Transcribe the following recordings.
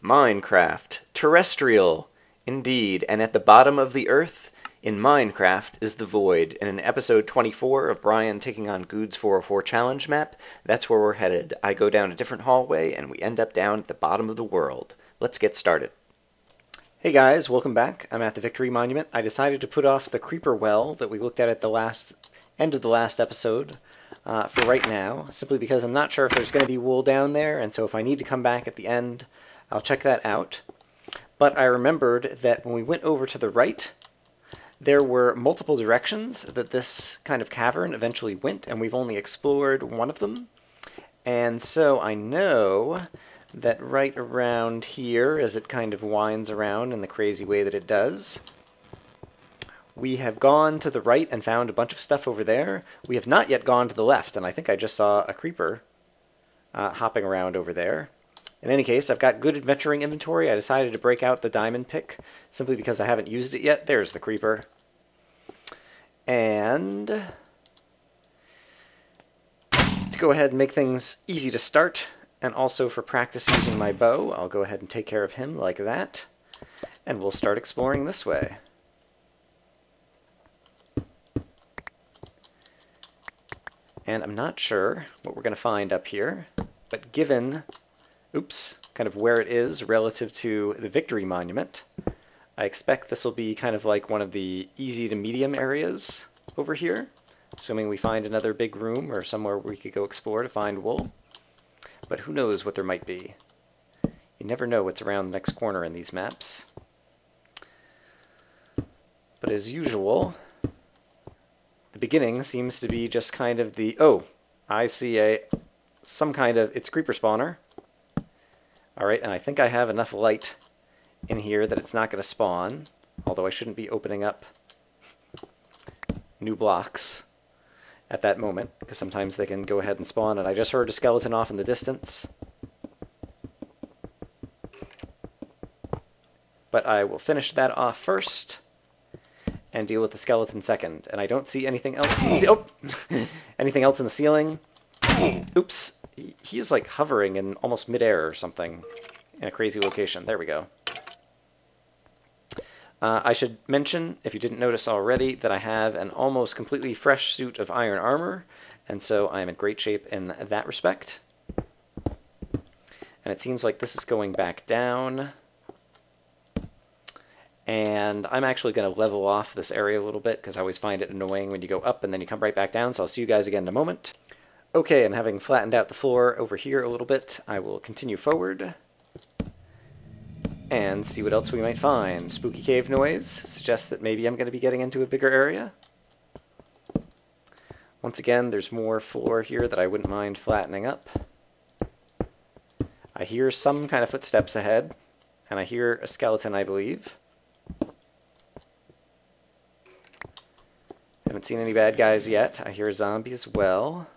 Minecraft. Terrestrial. Indeed, and at the bottom of the earth, in Minecraft, is the void. And in episode 24 of Brian taking on Guude's 404 challenge map, that's where we're headed. I go down a different hallway, and we end up down at the bottom of the world. Let's get started. Hey guys, welcome back. I'm at the Victory Monument. I decided to put off the creeper well that we looked at the end of the last episode for right now, simply because I'm not sure if there's going to be wool down there, and so if I need to come back at the end, I'll check that out. But I remembered that when we went over to the right, there were multiple directions that this kind of cavern eventually went, and we've only explored one of them. And so I know that right around here, as it kind of winds around in the crazy way that it does, we have gone to the right and found a bunch of stuff over there. We have not yet gone to the left, and I think I just saw a creeper hopping around over there. In any case, I've got good adventuring inventory. I decided to break out the diamond pick simply because I haven't used it yet. There's the creeper. And to go ahead and make things easy to start, and also for practice using my bow, I'll go ahead and take care of him like that. And we'll start exploring this way. And I'm not sure what we're going to find up here, but given kind of where it is relative to the Victory Monument, I expect this will be kind of like one of the easy to medium areas over here, assuming we find another big room or somewhere where we could go explore to find wool. But who knows what there might be. You never know what's around the next corner in these maps. But as usual, the beginning seems to be just kind of the, I see it's creeper spawner. Alright, and I think I have enough light in here that it's not going to spawn, although I shouldn't be opening up new blocks at that moment, because sometimes they can go ahead and spawn, and I just heard a skeleton off in the distance. But I will finish that off first and deal with the skeleton second. And I don't see anything else in the anything else in the ceiling. Oops. He is like hovering in almost midair or something in a crazy location. There we go. I should mention, if you didn't notice already, that I have an almost completely fresh suit of iron armor, and so I am in great shape in that respect. And it seems like this is going back down. And I'm actually going to level off this area a little bit, because I always find it annoying when you go up and then you come right back down, so I'll see you guys again in a moment. Okay, and having flattened out the floor over here a little bit, I will continue forward and see what else we might find. Spooky cave noise suggests that maybe I'm going to be getting into a bigger area. Once again, there's more floor here that I wouldn't mind flattening up. I hear some kind of footsteps ahead, and I hear a skeleton, I believe. Haven't seen any bad guys yet. I hear a zombie as well.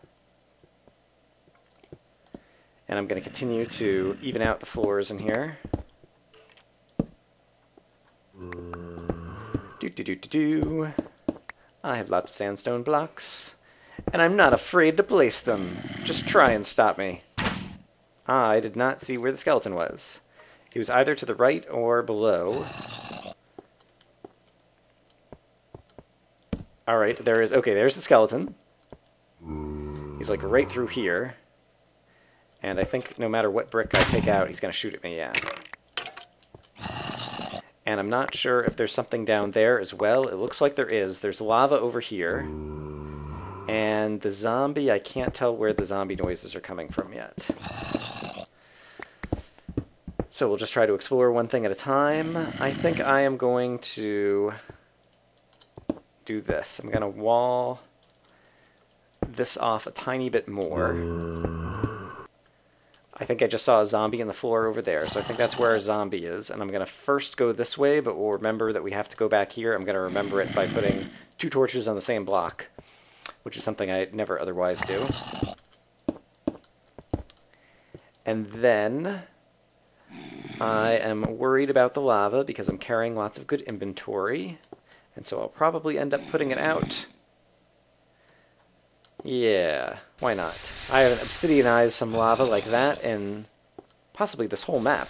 And I'm going to continue to even out the floors in here. I have lots of sandstone blocks, and I'm not afraid to place them. Just try and stop me. I did not see where the skeleton was. He was either to the right or below. Alright, there's the skeleton. He's like right through here. And I think no matter what brick I take out, he's going to shoot at me, yeah. And I'm not sure if there's something down there as well. It looks like there is. There's lava over here. And the zombie, I can't tell where the zombie noises are coming from yet. So we'll just try to explore one thing at a time. I think I am going to do this. I'm going to wall this off a tiny bit more. I think I just saw a zombie in the floor over there, so I think that's where a zombie is. And I'm going to first go this way, but we'll remember that we have to go back here. I'm going to remember it by putting 2 torches on the same block, which is something I never otherwise do. And then I am worried about the lava because I'm carrying lots of good inventory, and so I'll probably end up putting it out. Yeah, why not? I haven't obsidianized some lava like that in possibly this whole map.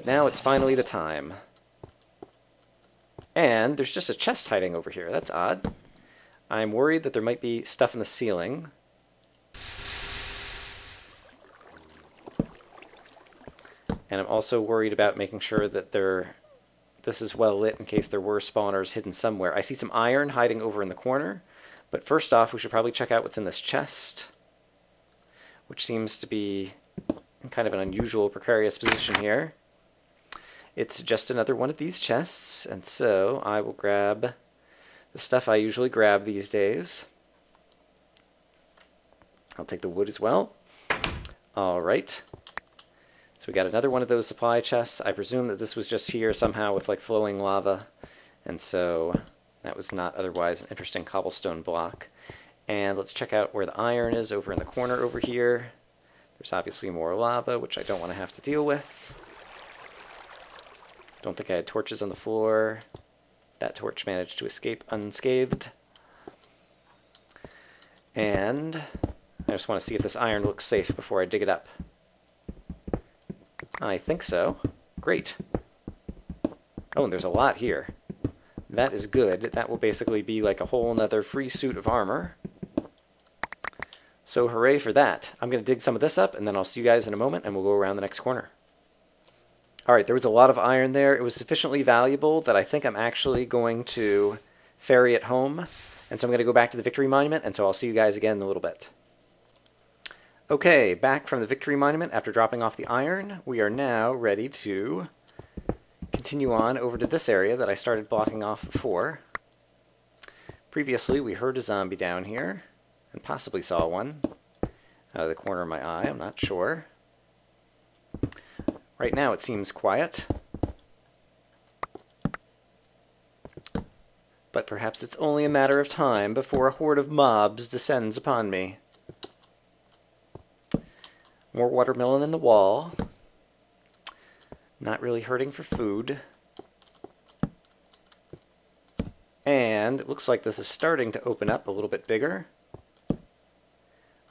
now it's finally the time. And there's just a chest hiding over here. That's odd. I'm worried that there might be stuff in the ceiling. And I'm also worried about making sure that this is well lit in case there were spawners hidden somewhere. I see some iron hiding over in the corner, but first off, we should probably check out what's in this chest, which seems to be in kind of an unusual, precarious position here. It's just another one of these chests, and so I will grab the stuff I usually grab these days. I'll take the wood as well. All right. So we got another one of those supply chests. I presume that this was just here somehow with like flowing lava, and so that was not otherwise an interesting cobblestone block. And let's check out where the iron is over in the corner over here. There's obviously more lava, which I don't want to have to deal with. Don't think I had torches on the floor. That torch managed to escape unscathed. And I just want to see if this iron looks safe before I dig it up. I think so. Great. Oh, and there's a lot here. That is good. That will basically be like a whole nother free suit of armor. So hooray for that. I'm going to dig some of this up, and then I'll see you guys in a moment, and we'll go around the next corner. Alright, there was a lot of iron there. It was sufficiently valuable that I think I'm actually going to ferry it home. And so I'm going to go back to the Victory Monument, and so I'll see you guys again in a little bit. Okay, back from the Victory Monument after dropping off the iron. We are now ready to continue on over to this area that I started blocking off before. Previously, we heard a zombie down here, and possibly saw one out of the corner of my eye. I'm not sure. Right now it seems quiet, but perhaps it's only a matter of time before a horde of mobs descends upon me. More watermelon in the wall. Not really hurting for food. And it looks like this is starting to open up a little bit bigger.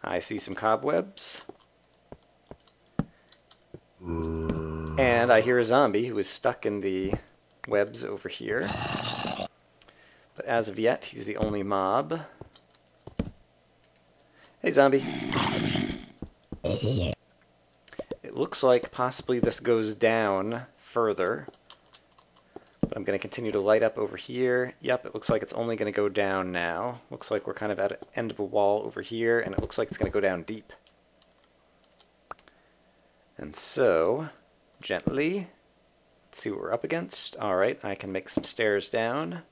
I see some cobwebs. And I hear a zombie who is stuck in the webs over here. But as of yet, he's the only mob. Hey, zombie. It looks like possibly this goes down further. But I'm going to continue to light up over here. Yep, it looks like it's only going to go down now. Looks like we're kind of at the end of a wall over here, and it looks like it's going to go down deep. And so, gently, let's see what we're up against. Alright, I can make some stairs down.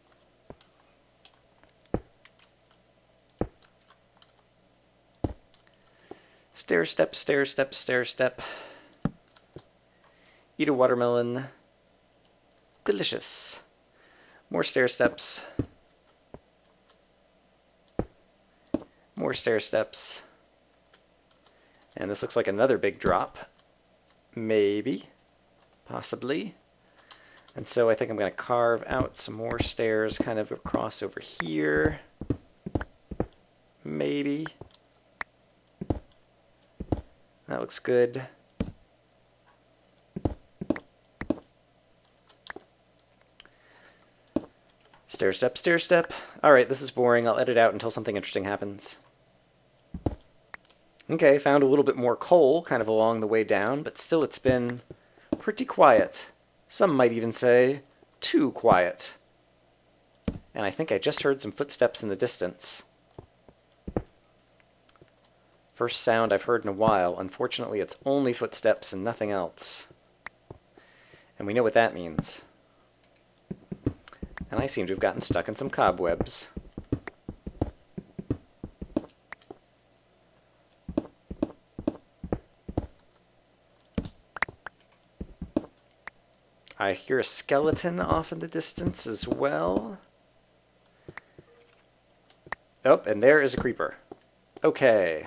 Stair step, stair step, stair step. Eat a watermelon. Delicious. More stair steps. More stair steps. And this looks like another big drop. Maybe. Possibly. And so I think I'm going to carve out some more stairs kind of across over here. Maybe. That looks good. Stair step, stair step. Alright, this is boring. I'll edit out until something interesting happens. Okay, found a little bit more coal kind of along the way down, but still it's been pretty quiet. Some might even say too quiet. And I think I just heard some footsteps in the distance. First sound I've heard in a while. Unfortunately, it's only footsteps and nothing else. And we know what that means. And I seem to have gotten stuck in some cobwebs. I hear a skeleton off in the distance as well. Oh, and there is a creeper. Okay.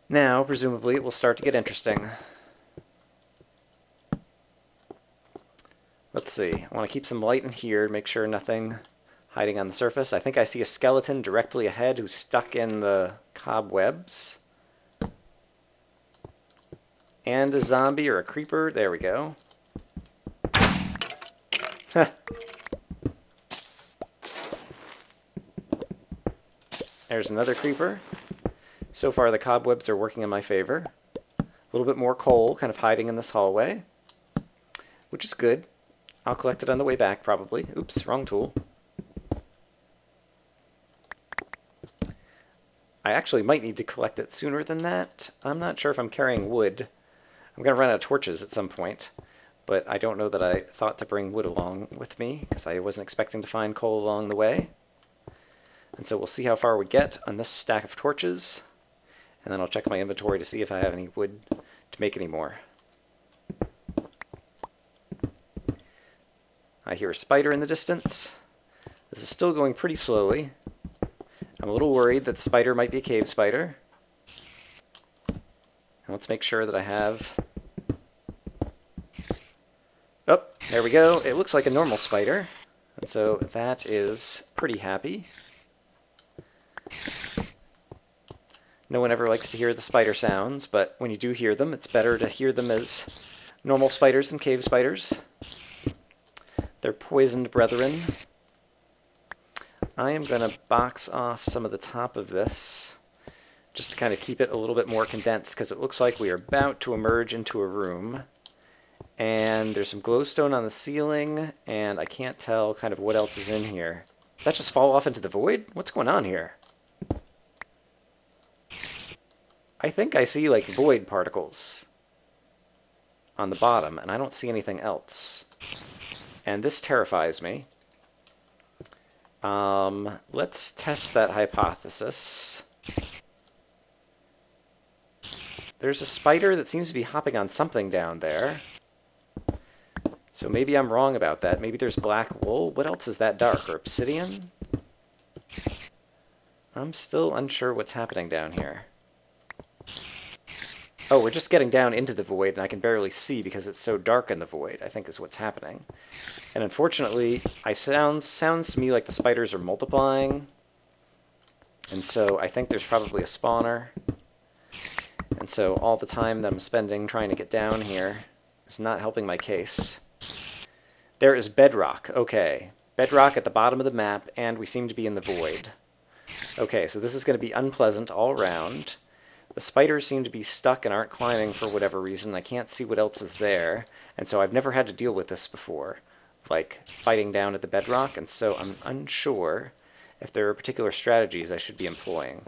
Now, presumably, it will start to get interesting. Let's see. I want to keep some light in here, make sure nothing hiding on the surface. I think I see a skeleton directly ahead who's stuck in the cobwebs. And a zombie or a creeper. There we go. There's another creeper. So far the cobwebs are working in my favor. A little bit more coal kind of hiding in this hallway, which is good. I'll collect it on the way back probably. Oops, wrong tool. I actually might need to collect it sooner than that. I'm not sure if I'm carrying wood. I'm going to run out of torches at some point, but I don't know that I thought to bring wood along with me because I wasn't expecting to find coal along the way. And so we'll see how far we get on this stack of torches, and then I'll check my inventory to see if I have any wood to make any more. I hear a spider in the distance. This is still going pretty slowly. I'm a little worried that the spider might be a cave spider. And let's make sure that I have... Oh, there we go. It looks like a normal spider. And so that is pretty happy. No one ever likes to hear the spider sounds, but when you do hear them, it's better to hear them as normal spiders than cave spiders. They're poisoned brethren. I am going to box off some of the top of this just to kind of keep it a little bit more condensed because it looks like we are about to emerge into a room. And there's some glowstone on the ceiling, and I can't tell kind of what else is in here. Did that just fall off into the void? What's going on here? I think I see like void particles on the bottom, and I don't see anything else. And this terrifies me. Let's test that hypothesis. There's a spider that seems to be hopping on something down there. So maybe I'm wrong about that. Maybe there's black wool. What else is that dark? Or obsidian? I'm still unsure what's happening down here. Oh, we're just getting down into the void, and I can barely see because it's so dark in the void, I think is what's happening. And unfortunately, sounds to me like the spiders are multiplying. And so I think there's probably a spawner. And so all the time that I'm spending trying to get down here is not helping my case. There is bedrock. Okay. Bedrock at the bottom of the map, and we seem to be in the void. Okay, so this is going to be unpleasant all around. The spiders seem to be stuck and aren't climbing for whatever reason. I can't see what else is there. And so I've never had to deal with this before, like fighting down at the bedrock, and so I'm unsure if there are particular strategies I should be employing.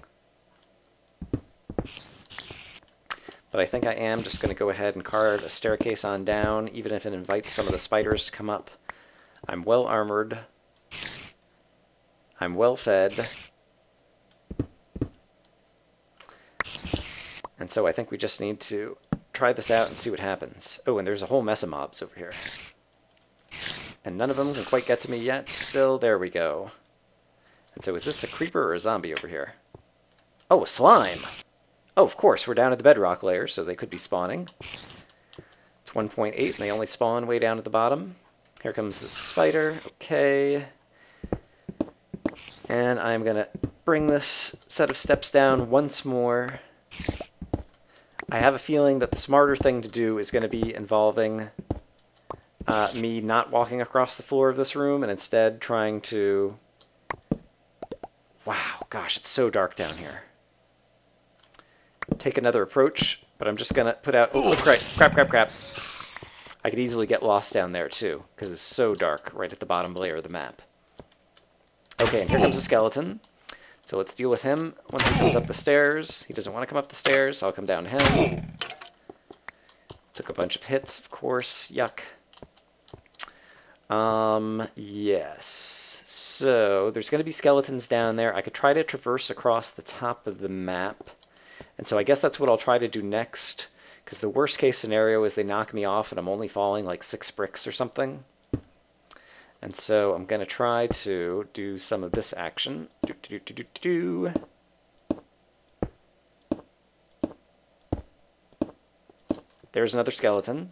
But I think I am just going to go ahead and carve a staircase on down, even if it invites some of the spiders to come up. I'm well armored. I'm well fed. And so I think we just need to try this out and see what happens. Oh, and there's a whole mess of mobs over here. And none of them can quite get to me yet. Still, there we go. And so is this a creeper or a zombie over here? Oh, a slime! Oh, of course, we're down at the bedrock layer, so they could be spawning. It's 1.8, and they only spawn way down at the bottom. Here comes the spider. Okay. And I'm going to bring this set of steps down once more. I have a feeling that the smarter thing to do is going to be involving me not walking across the floor of this room and instead trying to... Wow, gosh, it's so dark down here. Take another approach, but I'm just going to put out... Oh, crap. I could easily get lost down there, too, because it's so dark right at the bottom layer of the map. Okay, and here comes a skeleton. So let's deal with him once he comes up the stairs. He doesn't want to come up the stairs, so I'll come down to him. Took a bunch of hits, of course. Yuck. Yes. So there's going to be skeletons down there. I could try to traverse across the top of the map. And so I guess that's what I'll try to do next, because the worst case scenario is they knock me off and I'm only falling like 6 bricks or something. And so I'm going to try to do some of this action. There's another skeleton.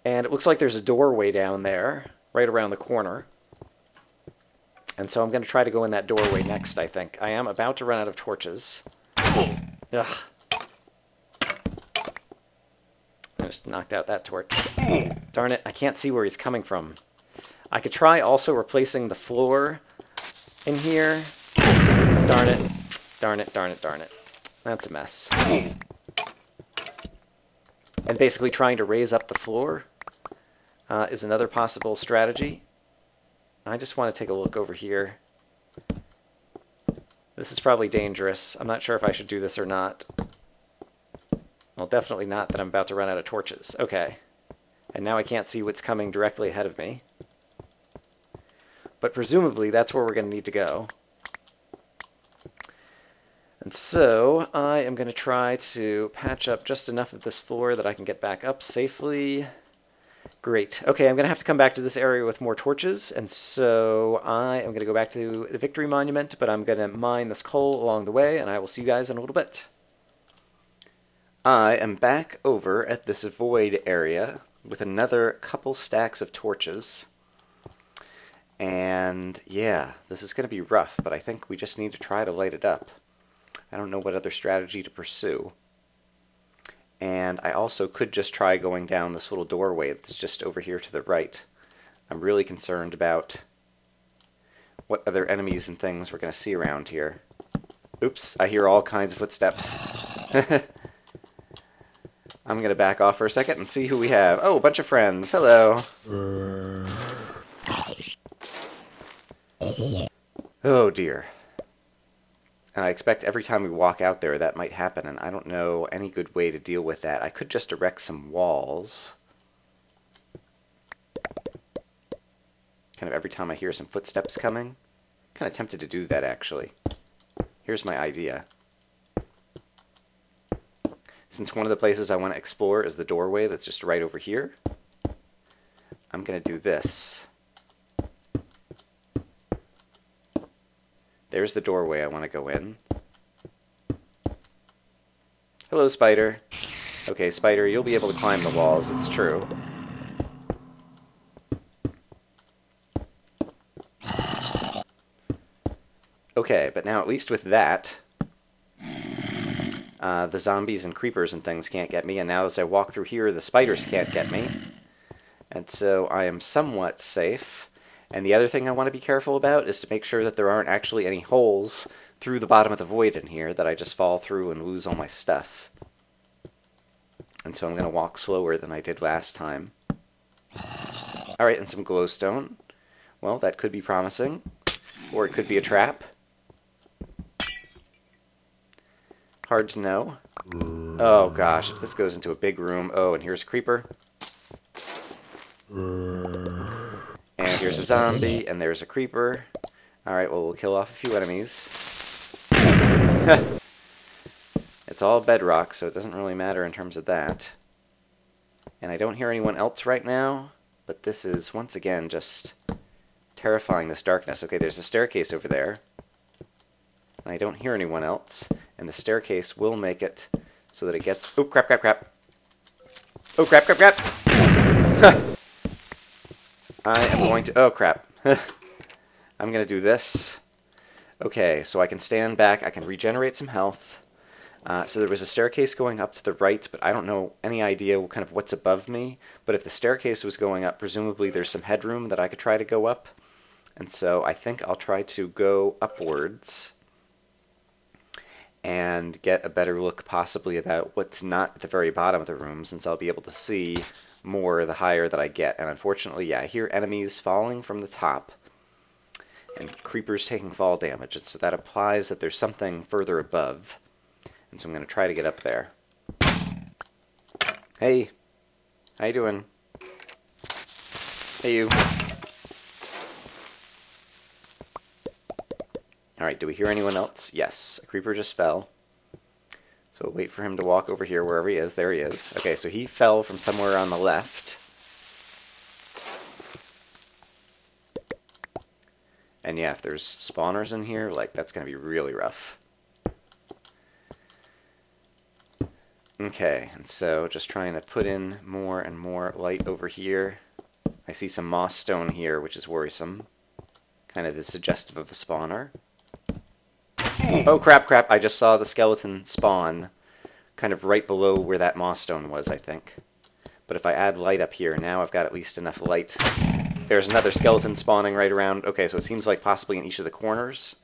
And it looks like there's a doorway down there, right around the corner. And so I'm going to try to go in that doorway next, I think. I am about to run out of torches. Ugh. just knocked out that torch. Darn it, I can't see where he's coming from. I could try also replacing the floor in here. Darn it. Darn it, darn it, darn it. That's a mess. And basically trying to raise up the floor is another possible strategy. I just want to take a look over here. This is probably dangerous. I'm not sure if I should do this or not. Well, definitely not that I'm about to run out of torches. Okay. And now I can't see what's coming directly ahead of me. But presumably that's where we're going to need to go. And so I am going to try to patch up just enough of this floor that I can get back up safely. Great. Okay, I'm going to have to come back to this area with more torches, and so I am going to go back to the Victory Monument, but I'm going to mine this coal along the way, and I will see you guys in a little bit. I am back over at this void area with another couple stacks of torches. And yeah, this is going to be rough, but I think we just need to try to light it up. I don't know what other strategy to pursue. And I also could just try going down this little doorway that's just over here to the right. I'm really concerned about what other enemies and things we're going to see around here. Oops, I hear all kinds of footsteps. I'm going to back off for a second and see who we have. Oh, a bunch of friends. Hello. Oh dear. And I expect every time we walk out there that might happen, and I don't know any good way to deal with that. I could just erect some walls. Kind of every time I hear some footsteps coming. Kind of tempted to do that, actually. Here's my idea. Since one of the places I want to explore is the doorway that's just right over here, I'm going to do this. There's the doorway I want to go in. Hello, spider. Okay, spider, you'll be able to climb the walls, it's true. Okay, but now at least with that, the zombies and creepers and things can't get me, and now as I walk through here, the spiders can't get me. And so I am somewhat safe. And the other thing I want to be careful about is to make sure that there aren't actually any holes through the bottom of the void in here that I just fall through and lose all my stuff. And so I'm going to walk slower than I did last time. Alright, and some glowstone. Well, that could be promising. Or it could be a trap. Hard to know. Oh gosh, if this goes into a big room... Oh, and here's a creeper. And here's a zombie, and there's a creeper. Alright, well, we'll kill off a few enemies. It's all bedrock, so it doesn't really matter in terms of that. And I don't hear anyone else right now, but this is, once again, just terrifying, this darkness. Okay, there's a staircase over there. And I don't hear anyone else, and the staircase will make it so that it gets... Oh, crap, crap, crap. Oh, crap, crap, crap! I am going to... Oh, crap. I'm going to do this. Okay, so I can stand back. I can regenerate some health. So there was a staircase going up to the right, but I don't know any idea kind of what's above me. But if the staircase was going up, presumably there's some headroom that I could try to go up. And so I think I'll try to go upwards and get a better look possibly about what's not at the very bottom of the room, since I'll be able to see more the higher that I get. And unfortunately, yeah, I hear enemies falling from the top and creepers taking fall damage, and so that implies that there's something further above. And so I'm going to try to get up there. Hey, how you doing? Hey, you. Alright, do we hear anyone else? Yes, a creeper just fell. So we'll wait for him to walk over here wherever he is. There he is. Okay, so he fell from somewhere on the left. And yeah, if there's spawners in here, like, that's going to be really rough. Okay, and so just trying to put in more and more light over here. I see some moss stone here, which is worrisome. Kind of is suggestive of a spawner. Oh, crap, crap. I just saw the skeleton spawn kind of right below where that moss stone was, I think. But if I add light up here, now I've got at least enough light. There's another skeleton spawning right around. Okay, so it seems like possibly in each of the corners.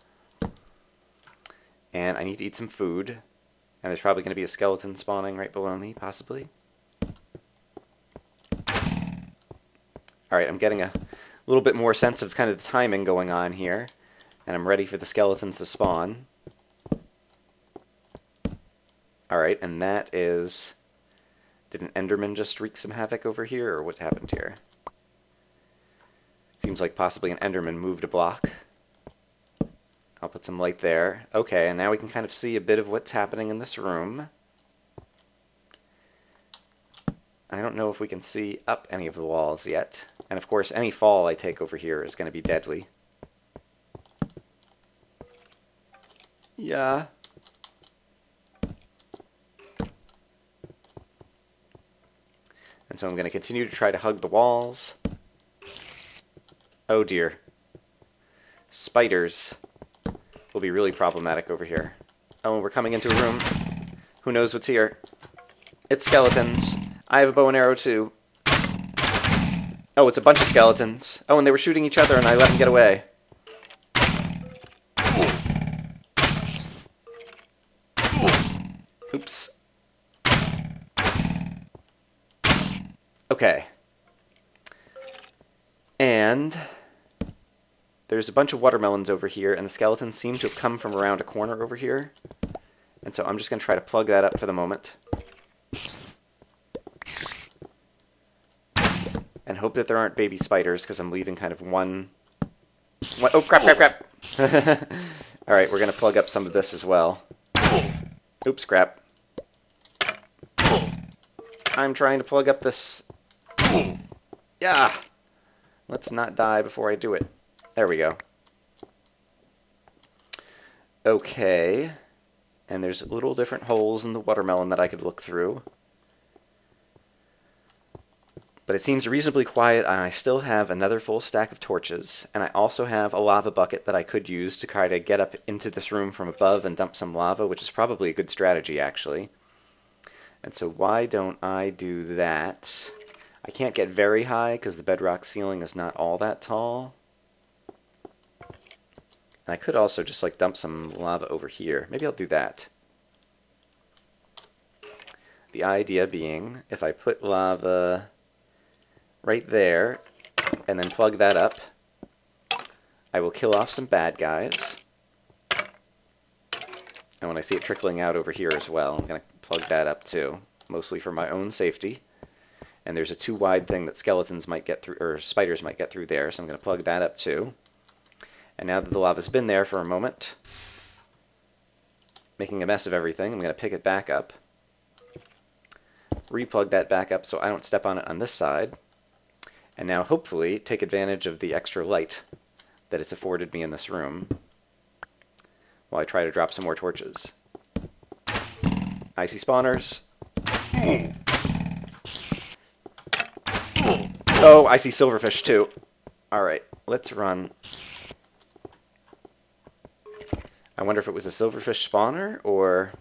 And I need to eat some food. And there's probably going to be a skeleton spawning right below me, possibly. Alright, I'm getting a little bit more sense of kind of the timing going on here. And I'm ready for the skeletons to spawn. Alright, and that is... Did an Enderman just wreak some havoc over here, or what happened here? Seems like possibly an Enderman moved a block. I'll put some light there. Okay, and now we can kind of see a bit of what's happening in this room. I don't know if we can see up any of the walls yet. And of course, any fall I take over here is going to be deadly. Yeah. And so I'm going to continue to try to hug the walls. Oh dear. Spiders will be really problematic over here. Oh, we're coming into a room. Who knows what's here? It's skeletons. I have a bow and arrow too. Oh, it's a bunch of skeletons. Oh, and they were shooting each other and I let them get away. Oops. Okay. And there's a bunch of watermelons over here, and the skeletons seem to have come from around a corner over here. And so I'm just going to try to plug that up for the moment. And hope that there aren't baby spiders, because I'm leaving kind of one... Oh, crap, crap, crap! Alright, we're going to plug up some of this as well. Oops, crap. I'm trying to plug up this... Yeah! Let's not die before I do it. There we go. Okay. And there's little different holes in the watermelon that I could look through. But it seems reasonably quiet, and I still have another full stack of torches. And I also have a lava bucket that I could use to try to get up into this room from above and dump some lava, which is probably a good strategy, actually. And so why don't I do that? I can't get very high because the bedrock ceiling is not all that tall. And I could also just like dump some lava over here. Maybe I'll do that. The idea being, if I put lava right there and then plug that up, I will kill off some bad guys. And when I see it trickling out over here as well, I'm going to plug that up too, mostly for my own safety. And there's a too wide thing that skeletons might get through, or spiders might get through there, so I'm going to plug that up too. And now that the lava's been there for a moment, making a mess of everything, I'm going to pick it back up, replug that back up so I don't step on it on this side, and now hopefully take advantage of the extra light that it's afforded me in this room while I try to drop some more torches. Icy spawners. Oh, I see silverfish too. Alright, let's run. I wonder if it was a silverfish spawner, or...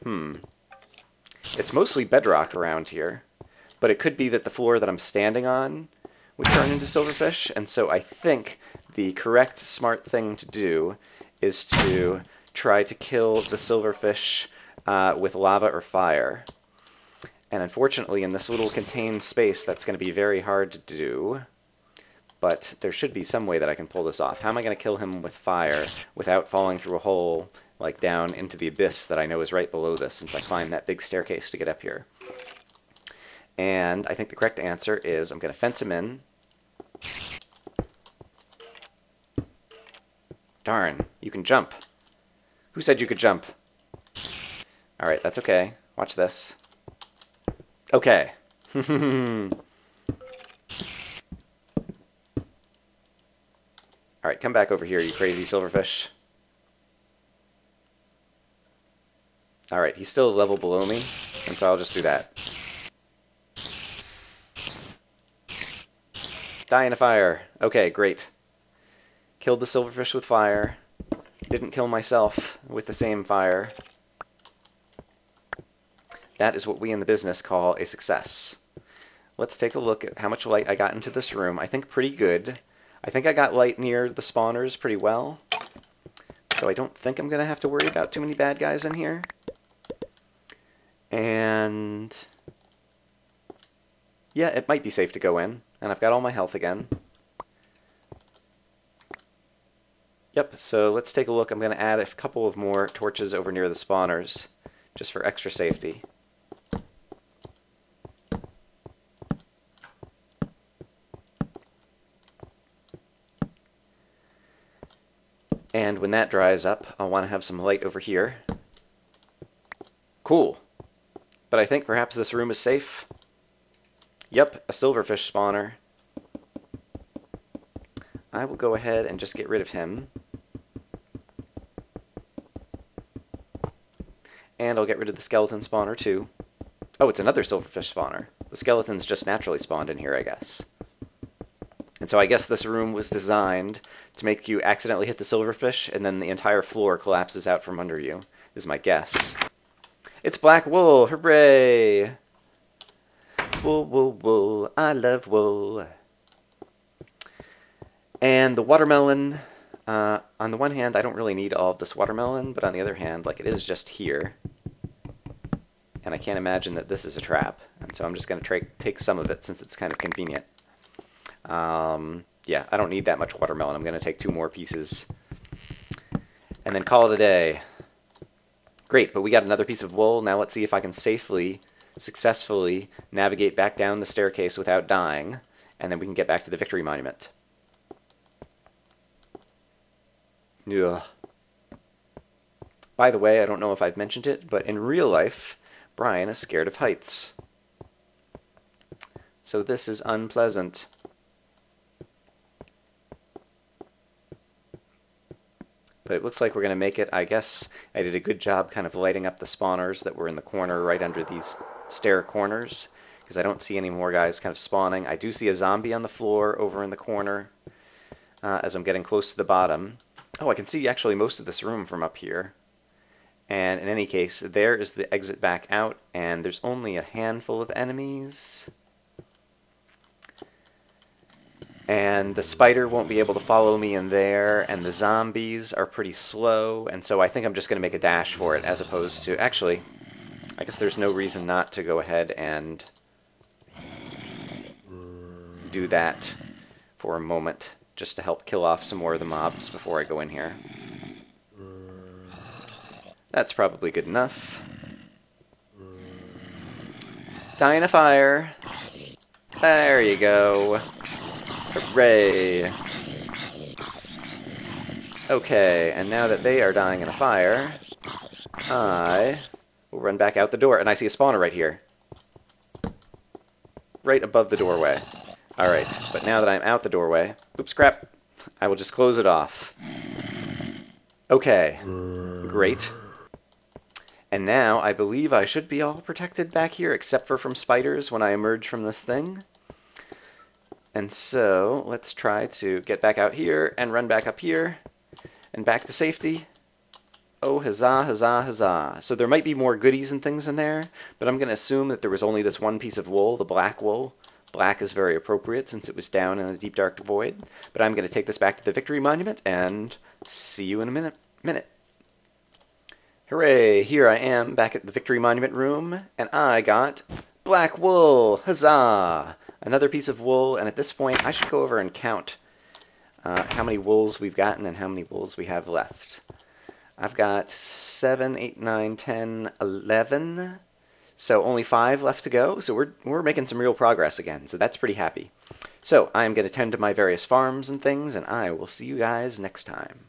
It's mostly bedrock around here, but it could be that the floor that I'm standing on would turn into silverfish, and so I think the correct smart thing to do is to try to kill the silverfish with lava or fire. And unfortunately, in this little contained space, that's going to be very hard to do. But there should be some way that I can pull this off. How am I going to kill him with fire without falling through a hole, like down into the abyss that I know is right below this, since I climbed that big staircase to get up here? And I think the correct answer is I'm going to fence him in. Darn, you can jump. Who said you could jump? Alright, that's okay. Watch this. Okay. Alright, come back over here, you crazy silverfish. Alright, he's still a level below me, and so I'll just do that. Die in a fire. Okay, great. Killed the silverfish with fire. Didn't kill myself with the same fire. That is what we in the business call a success. let's take a look at how much light I got into this room. I think pretty good. I think I got light near the spawners pretty well. So I don't think I'm going to have to worry about too many bad guys in here. And yeah, it might be safe to go in. And I've got all my health again. Yep, so let's take a look. I'm going to add a couple of more torches over near the spawners, just for extra safety. And when that dries up, I'll want to have some light over here. Cool. But I think perhaps this room is safe. Yep, a silverfish spawner. I will go ahead and just get rid of him. And I'll get rid of the skeleton spawner too. Oh, it's another silverfish spawner. The skeletons just naturally spawned in here, I guess. And so I guess this room was designed to make you accidentally hit the silverfish, and then the entire floor collapses out from under you, is my guess. It's black wool! Hooray! Wool, wool, wool. I love wool. And the watermelon, on the one hand, I don't really need all of this watermelon, but on the other hand, like, it is just here. And I can't imagine that this is a trap. And so I'm just going to take some of it since it's kind of convenient. Yeah, I don't need that much watermelon. I'm going to take 2 more pieces and then call it a day. Great, but we got another piece of wool. Now let's see if I can successfully navigate back down the staircase without dying, and then we can get back to the victory monument. Ugh. By the way, I don't know if I've mentioned it, but in real life, Brian is scared of heights. So this is unpleasant. But it looks like we're going to make it. I guess I did a good job kind of lighting up the spawners that were in the corner right under these stair corners, because I don't see any more guys kind of spawning. I do see a zombie on the floor over in the corner as I'm getting close to the bottom. Oh, I can see actually most of this room from up here. And in any case, there is the exit back out, and there's only a handful of enemies. And the spider won't be able to follow me in there, and the zombies are pretty slow, and so I think I'm just going to make a dash for it, as opposed to... Actually, I guess there's no reason not to go ahead and do that for a moment, just to help kill off some more of the mobs before I go in here. That's probably good enough. Die in a fire. There you go. Hooray! Okay, and now that they are dying in a fire, I will run back out the door, and I see a spawner right here. Right above the doorway. Alright, but now that I'm out the doorway... Oops, crap! I will just close it off. Okay, great. And now I believe I should be all protected back here, except for from spiders when I emerge from this thing. And so, let's try to get back out here and run back up here and back to safety. Oh, huzzah, huzzah, huzzah. So there might be more goodies and things in there, but I'm going to assume that there was only this one piece of wool, the black wool. Black is very appropriate since it was down in the deep dark void. But I'm going to take this back to the victory monument and see you in a minute. Hooray, here I am back at the victory monument room, and I got black wool, huzzah! Another piece of wool, and at this point I should go over and count how many wools we've gotten and how many wools we have left. I've got 7, 8, 9, 10, 11, so only 5 left to go, so we're making some real progress again, so that's pretty happy. So I'm going to tend to my various farms and things, and I will see you guys next time.